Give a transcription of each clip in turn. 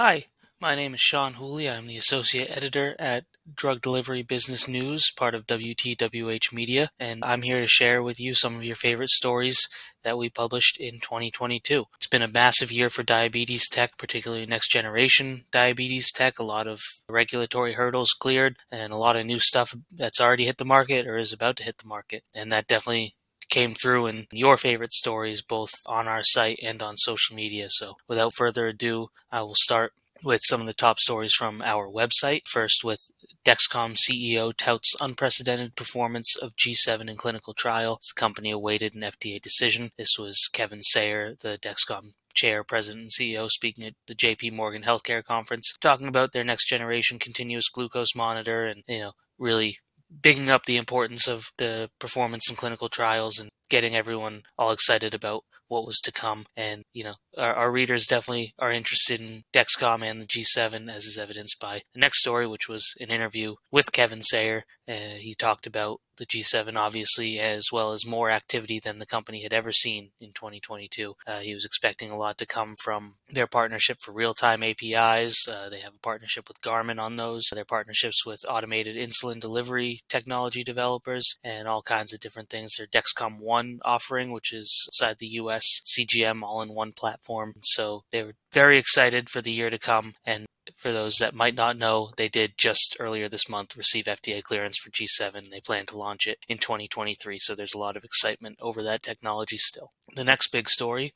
Hi, my name is Sean Whooley. I'm the Associate Editor at Drug Delivery Business News, part of WTWH Media, and I'm here to share with you some of your favorite stories that we published in 2022. It's been a massive year for diabetes tech, particularly next generation diabetes tech. A lot of regulatory hurdles cleared and a lot of new stuff that's already hit the market or is about to hit the market, and that definitely came through in your favorite stories, both on our site and on social media. So without further ado, I will start with some of the top stories from our website. First, with Dexcom CEO touts unprecedented performance of G7 in clinical trial. The company awaited an FDA decision. This was Kevin Sayer, the Dexcom chair, president, and CEO, speaking at the JP Morgan Healthcare Conference, talking about their next generation continuous glucose monitor and, really bigging up the importance of the performance in clinical trials and getting everyone all excited about what was to come. And, our readers definitely are interested in Dexcom and the G7, as is evidenced by the next story, which was an interview with Kevin Sayer. He talked about the G7, obviously, as well as more activity than the company had ever seen in 2022. He was expecting a lot to come from their partnership for real-time APIs. They have a partnership with Garmin on those. Their partnerships with automated insulin delivery technology developers and all kinds of different things. Their Dexcom One offering, which is inside the US CGM all-in-one platform. So they were very excited for the year to come. And for those that might not know, they did just earlier this month receive FDA clearance for G7. They plan to launch it in 2023. So there's a lot of excitement over that technology still. The next big story,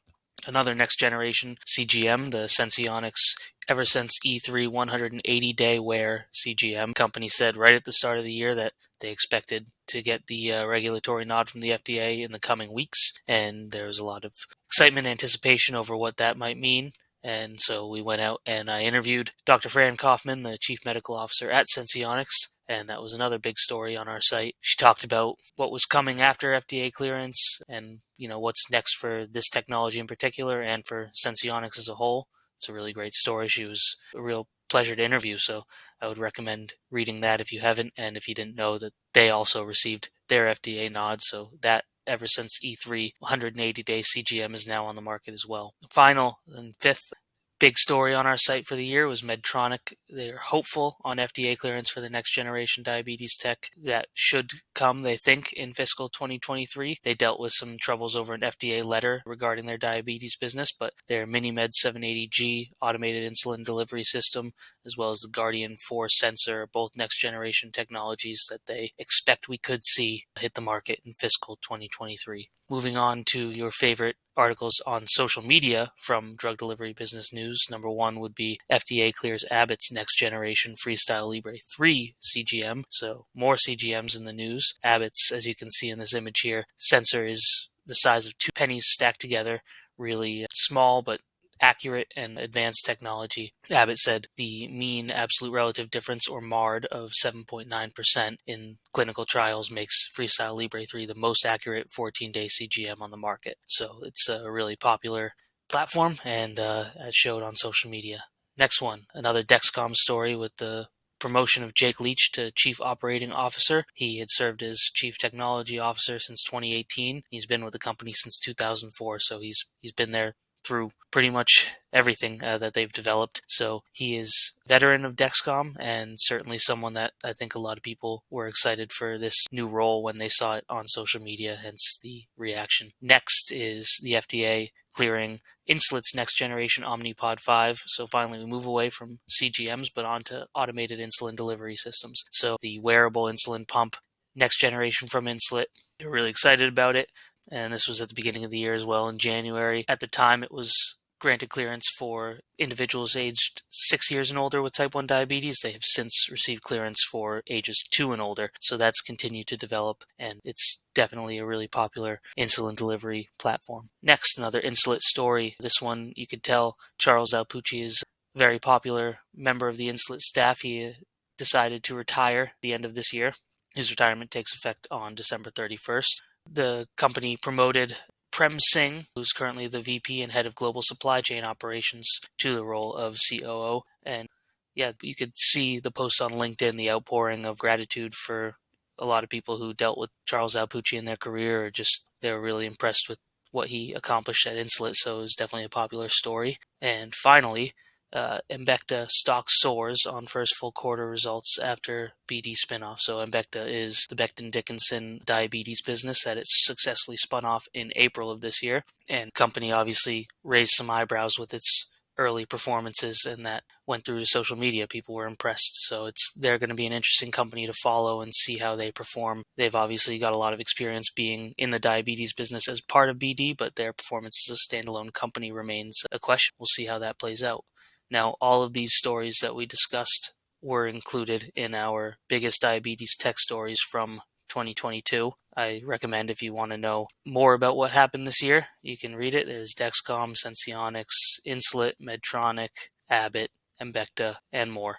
another next generation CGM, the Senseonics Eversense E3 180-day wear CGM. Company said right at the start of the year that they expected to get the regulatory nod from the FDA in the coming weeks, and there was a lot of excitement and anticipation over what that might mean. And so we went out and I interviewed Dr. Fran Kaufman, the Chief Medical Officer at Senseonics, and that was another big story on our site. She talked about what was coming after FDA clearance and, what's next for this technology in particular and for Senseonics as a whole. It's a really great story. She was a real pleasure to interview, so I would recommend reading that if you haven't, and if you didn't know that they also received their FDA nod, so that Eversense E3 180-day CGM is now on the market as well. The final and fifth big story on our site for the year was Medtronic. They're hopeful on FDA clearance for the next generation diabetes tech that should come, they think, in fiscal 2023. They dealt with some troubles over an FDA letter regarding their diabetes business, but their MiniMed 780G automated insulin delivery system, as well as the Guardian 4 sensor, are both next generation technologies that they expect we could see hit the market in fiscal 2023. Moving on to your favorite articles on social media from Drug Delivery Business News. Number one would be FDA clears Abbott's next generation Freestyle Libre 3 CGM. So more CGMs in the news. Abbott's, as you can see in this image here, sensor is the size of 2 pennies stacked together. Really small, but accurate and advanced technology. Abbott said the mean absolute relative difference, or MARD, of 7.9% in clinical trials makes Freestyle Libre 3 the most accurate 14-day CGM on the market. So it's a really popular platform, and as showed on social media. Next one, another Dexcom story with the promotion of Jake Leach to Chief Operating Officer. He had served as Chief Technology Officer since 2018. He's been with the company since 2004, so he's been there through pretty much everything that they've developed. So he is a veteran of Dexcom and certainly someone that I think a lot of people were excited for this new role when they saw it on social media, hence the reaction. Next is the FDA clearing Insulet's next generation Omnipod 5. So finally we move away from CGMs but onto automated insulin delivery systems. So the wearable insulin pump, next generation from Insulet. They're really excited about it. And this was at the beginning of the year as well, in January. At the time, it was granted clearance for individuals aged 6 years and older with type 1 diabetes. They have since received clearance for ages 2 and older. So that's continued to develop, and it's definitely a really popular insulin delivery platform. Next, another Insulet story. This one, you could tell Charles Alpucci is a very popular member of the Insulet staff. He decided to retire at the end of this year. His retirement takes effect on December 31st. The company promoted Prem Singh, who's currently the VP and head of global supply chain operations, to the role of COO. And yeah, you could see the posts on LinkedIn, the outpouring of gratitude for a lot of people who dealt with Charles Alpucci in their career, or just they were really impressed with what he accomplished at Insulet. So it was definitely a popular story. And finally, Embecta stock soars on first full quarter results after BD spinoff. So Embecta is the Becton Dickinson diabetes business that it successfully spun off in April of this year. And the company obviously raised some eyebrows with its early performances, and that went through to social media. People were impressed. So they're going to be an interesting company to follow and see how they perform. They've obviously got a lot of experience being in the diabetes business as part of BD, but their performance as a standalone company remains a question. We'll see how that plays out. Now, all of these stories that we discussed were included in our biggest diabetes tech stories from 2022. I recommend, if you want to know more about what happened this year, you can read it. There's Dexcom, Senseonics, Insulet, Medtronic, Abbott, Embecta, and more.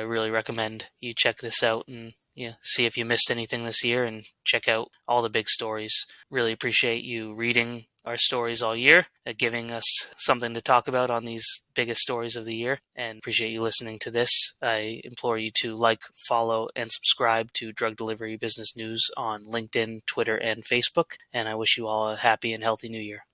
I really recommend you check this out and see if you missed anything this year, and check out all the big stories. Really appreciate you reading our stories all year, giving us something to talk about on these biggest stories of the year, and appreciate you listening to this. I implore you to like, follow, and subscribe to Drug Delivery Business News on LinkedIn, Twitter, and Facebook, and I wish you all a happy and healthy new year.